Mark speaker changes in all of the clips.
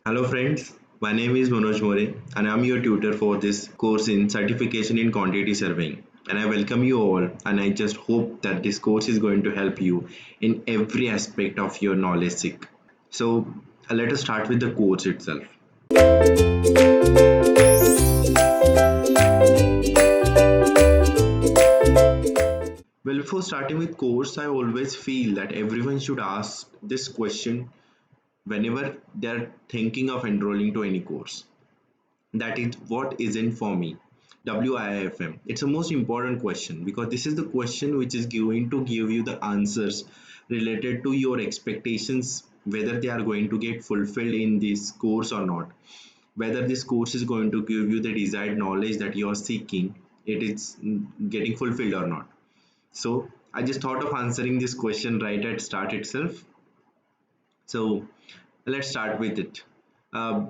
Speaker 1: Hello friends, my name is Manoj More and I'm your tutor for this course in Certification in Quantity Surveying. And I welcome you all, and I just hope that this course is going to help you in every aspect of your knowledge seek. So let us start with the course itself. Well, before starting with course, I always feel that everyone should ask this question whenever they're thinking of enrolling to any course. That is, what isn't for me? WIFM. It's the most important question because this is the question which is going to give you the answers related to your expectations, whether they are going to get fulfilled in this course or not, whether this course is going to give you the desired knowledge that you are seeking, it is getting fulfilled or not. So I just thought of answering this question right at start itself. So let's start with it. Uh,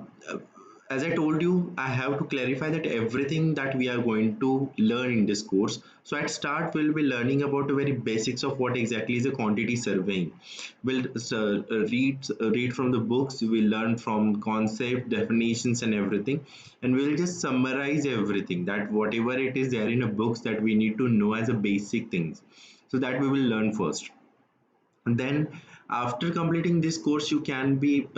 Speaker 1: as I told you, I have to clarify that everything that we are going to learn in this course. So at start, we'll be learning about the very basics of what exactly is a quantity surveying. We'll read from the books. We'll learn from concept, definitions, and everything, and we'll just summarize everything that whatever it is there in a books that we need to know as a basic things. So that we will learn first, and then after completing this course you can be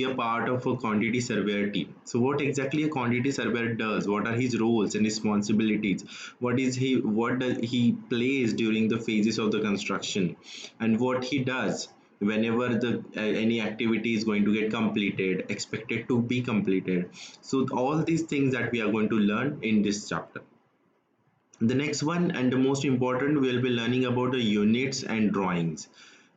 Speaker 1: a part of a quantity surveyor team. So what exactly a quantity surveyor does, what are his roles and responsibilities, what does he plays during the phases of the construction, and what he does whenever the any activity is going to get completed, expected to be completed. So all these things that we are going to learn in this chapter. The next one, and the most important, we'll be learning about the units and drawings.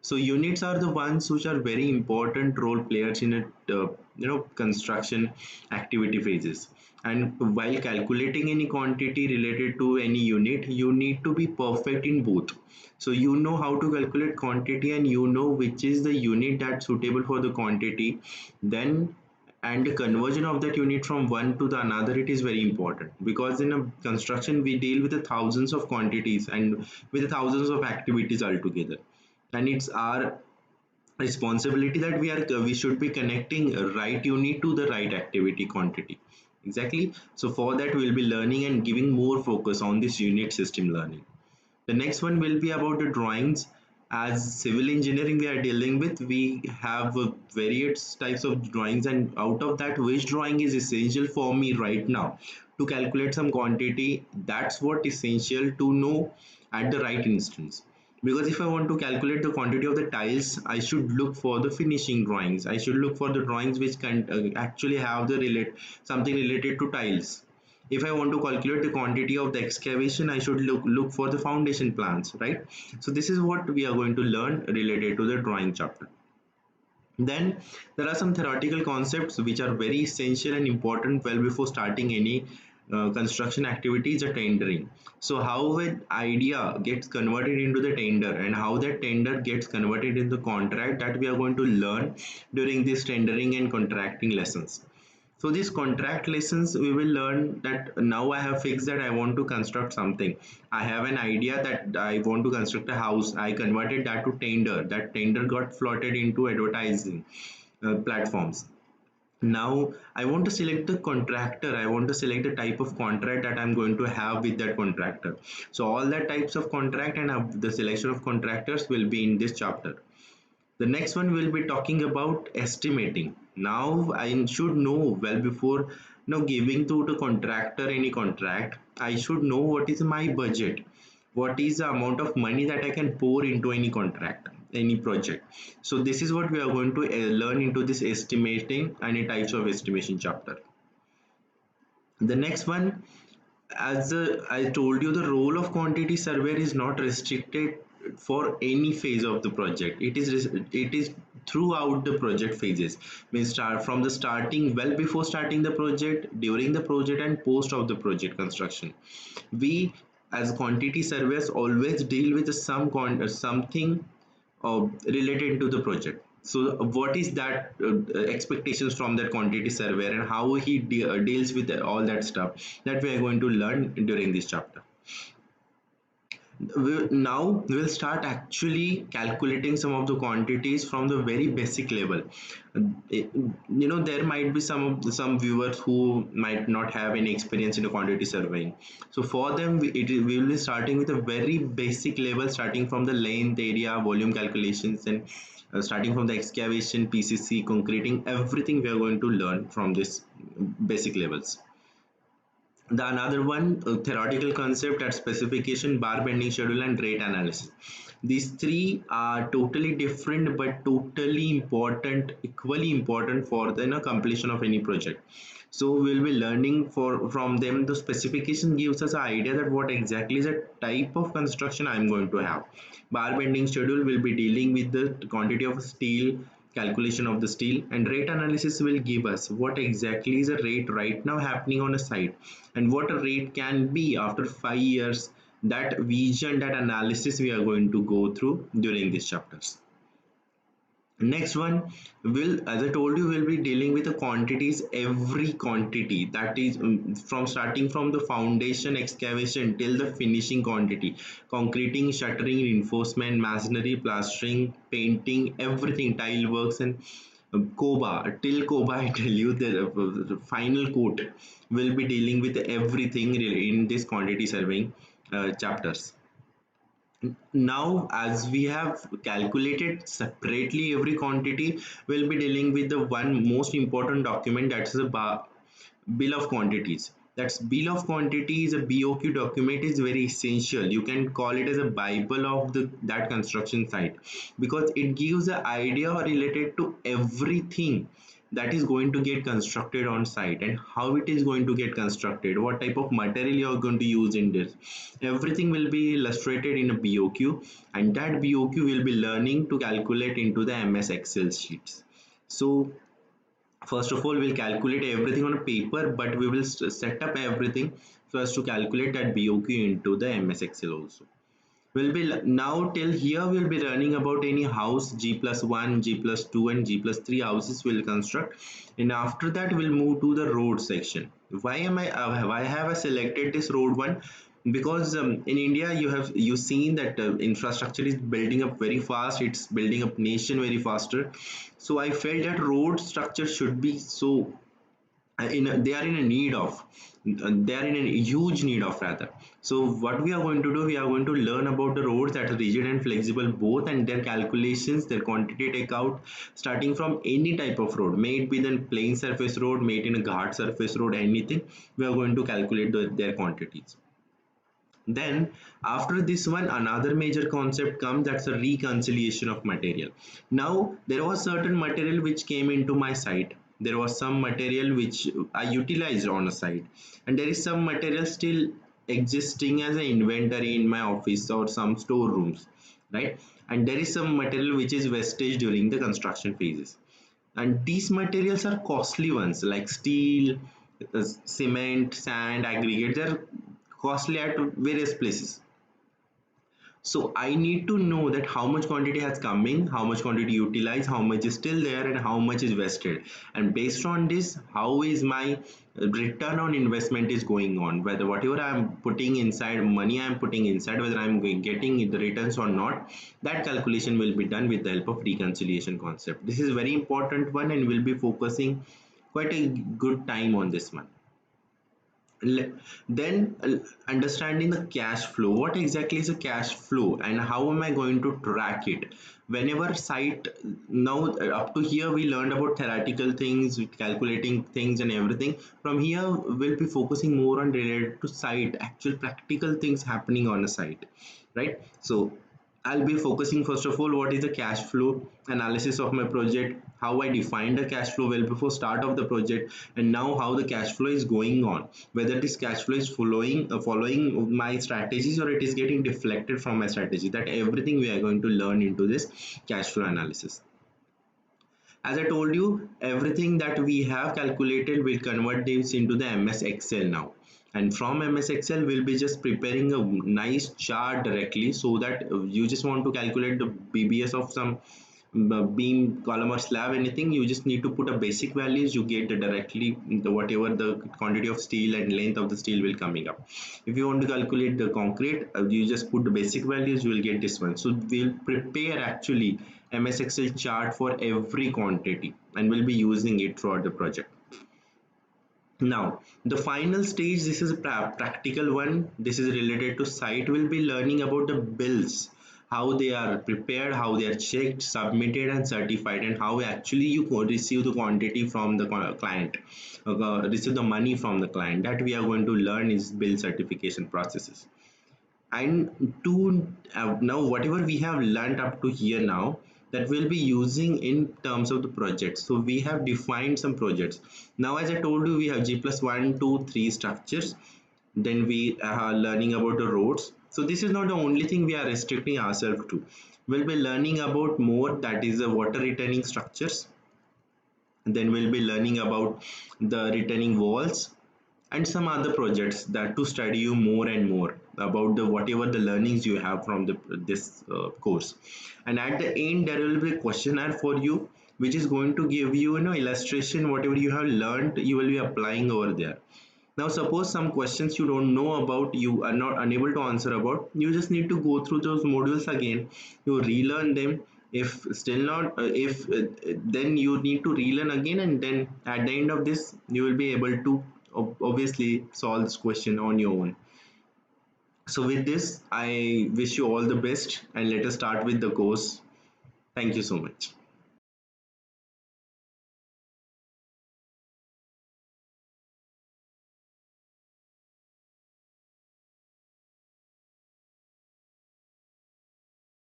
Speaker 1: So units are the ones which are very important role players in a construction activity phases. And while calculating any quantity related to any unit, you need to be perfect in both. So you know how to calculate quantity and you know which is the unit that's suitable for the quantity. Then and the conversion of that unit from one to the another, it is very important because in a construction we deal with the thousands of quantities and with the thousands of activities altogether, and it's our responsibility that we should be connecting a right unit to the right activity quantity. Exactly. So for that we'll be learning and giving more focus on this unit system learning. The next one will be about the drawings. As civil engineering we are dealing with, we have various types of drawings, and out of that, which drawing is essential for me right now to calculate some quantity? That's what essential to know at the right instance. Because if I want to calculate the quantity of the tiles, I should look for the finishing drawings. I should look for the drawings which can actually have the relate something related to tiles. If I want to calculate the quantity of the excavation, I should look for the foundation plans, right? So this is what we are going to learn related to the drawing chapter. Then there are some theoretical concepts which are very essential and important well before starting any construction activities or tendering. So how an idea gets converted into the tender and how that tender gets converted into contract, that we are going to learn during this tendering and contracting lessons. So these contract lessons we will learn that now I have fixed that I want to construct something. I have an idea that I want to construct a house. I converted that to tender. That tender got floated into advertising platforms. Now I want to select the contractor. I want to select the type of contract that I'm going to have with that contractor. So all that types of contract and the selection of contractors will be in this chapter. The next one we'll be talking about estimating. Now I should know well before giving to the contractor any contract. I should know what is my budget, what is the amount of money that I can pour into any contract, any project. So this is what we are going to learn into this estimating and a types of estimation chapter. The next one, as I told you, the role of quantity surveyor is not restricted for any phase of the project. It is throughout the project phases. We start from the starting, well before starting the project, during the project, and post of the project construction. We as quantity surveyors always deal with something related to the project. So what is that expectations from that quantity surveyor and how he deals with all that stuff that we are going to learn during this chapter. Now we'll start actually calculating some of the quantities from the very basic level. There might be some viewers who might not have any experience in a quantity surveying. So for them, we will be starting with a very basic level, starting from the length, area, volume calculations, and starting from the excavation, PCC, concreting, everything we are going to learn from this basic levels. The another one, theoretical concept at specification, bar bending schedule, and rate analysis. These three are totally different but totally important, equally important for the completion of any project. So we'll be learning from them. The specification gives us an idea that what exactly is the type of construction I'm going to have. Bar bending schedule will be dealing with the quantity of steel, calculation of the steel, and rate analysis will give us what exactly is a rate right now happening on a site and what a rate can be after 5 years. That vision, that analysis we are going to go through during these chapters. Next one will, as I told you, will be dealing with the quantities, every quantity, that is from starting from the foundation excavation till the finishing quantity, concreting, shuttering, reinforcement, masonry, plastering, painting, everything, tile works, and Koba, till Koba, I tell you, the final coat will be dealing with everything in this quantity surveying chapters. Now, as we have calculated separately every quantity, we'll be dealing with the one most important document, that's the bill of quantities. That's bill of quantities, a BOQ document, is very essential. You can call it as a bible of the that construction site, because it gives an idea related to everything that is going to get constructed on site and how it is going to get constructed, what type of material you are going to use in this. Everything will be illustrated in a BOQ, and that BOQ will be learning to calculate into the MS Excel sheets. So first of all, we'll calculate everything on a paper, but we will set up everything first to calculate that BOQ into the MS Excel also. We'll be now till here we'll be learning about any house G+1, G+2, and G+3 houses will construct, and after that we'll move to the road section. Why have I selected this road one? Because in India you seen that infrastructure is building up very fast. It's building up nation very faster. So I felt that road structure should be so they are in a need of, they are in a huge need of rather. So what we are going to do, we are going to learn about the roads that are rigid and flexible both, and their calculations, their quantity takeout, starting from any type of road, may it be the plain surface road, may it in a ghat surface road, anything, we are going to calculate their quantities. Then after this one, another major concept comes, that's a reconciliation of material. Now there was certain material which came into my site. There was some material which I utilized on a site, and there is some material still existing as an inventory in my office or some storerooms, right? And there is some material which is wastage during the construction phases. And these materials are costly ones like steel, cement, sand, aggregate. They're costly at various places. So I need to know that how much quantity has come in, how much quantity utilized, how much is still there, and how much is wasted. And based on this, how is my return on investment is going on, whether whatever I'm putting inside, money I'm putting inside, whether I'm getting the returns or not. That calculation will be done with the help of reconciliation concept. This is very important one, and we'll be focusing quite a good time on this one. Then understanding the cash flow, what exactly is a cash flow and how am I going to track it whenever site. Now up to here we learned about theoretical things, calculating things and everything. From here we'll be focusing more on related to site, actual practical things happening on a site, right? So I'll be focusing first of all what is the cash flow analysis of my project, how I defined the cash flow well before start of the project, and now how the cash flow is going on, whether this cash flow is following my strategies or it is getting deflected from my strategy. That everything we are going to learn into this cash flow analysis. As I told you, everything that we have calculated will convert this into the MS Excel now. And from MS Excel, we'll be just preparing a nice chart directly, so that you just want to calculate the BBS of some beam, column or slab, anything, you just need to put a basic values, you get directly the whatever the quantity of steel and length of the steel will coming up. If you want to calculate the concrete, you just put the basic values, you will get this one. So we'll prepare actually ms excel chart for every quantity and we'll be using it throughout the project. Now, the final stage, this is a practical one. This is related to site. We'll be learning about the bills, how they are prepared, how they are checked, submitted, and certified, and how actually you receive the quantity from the client, receive the money from the client. That we are going to learn is bill certification processes. And to now whatever we have learned up to here now, that we'll be using in terms of the projects. So we have defined some projects. Now as I told you, we have g plus 1 2 3 structures. Then we are learning about the roads. So this is not the only thing we are restricting ourselves to. We'll be learning about more, that is the water retaining structures. Then we'll be learning about the retaining walls and some other projects that to study you more and more about the whatever the learnings you have from the this course. And at the end there will be a questionnaire for you, which is going to give you, illustration, whatever you have learned you will be applying over there. Now suppose some questions you don't know about, you are not unable to answer about, you just need to go through those modules again, you relearn them. If still not if then you need to relearn again, and then at the end of this you will be able to obviously solve this question on your own. So with this I wish you all the best, and let us start with the course. Thank you so much.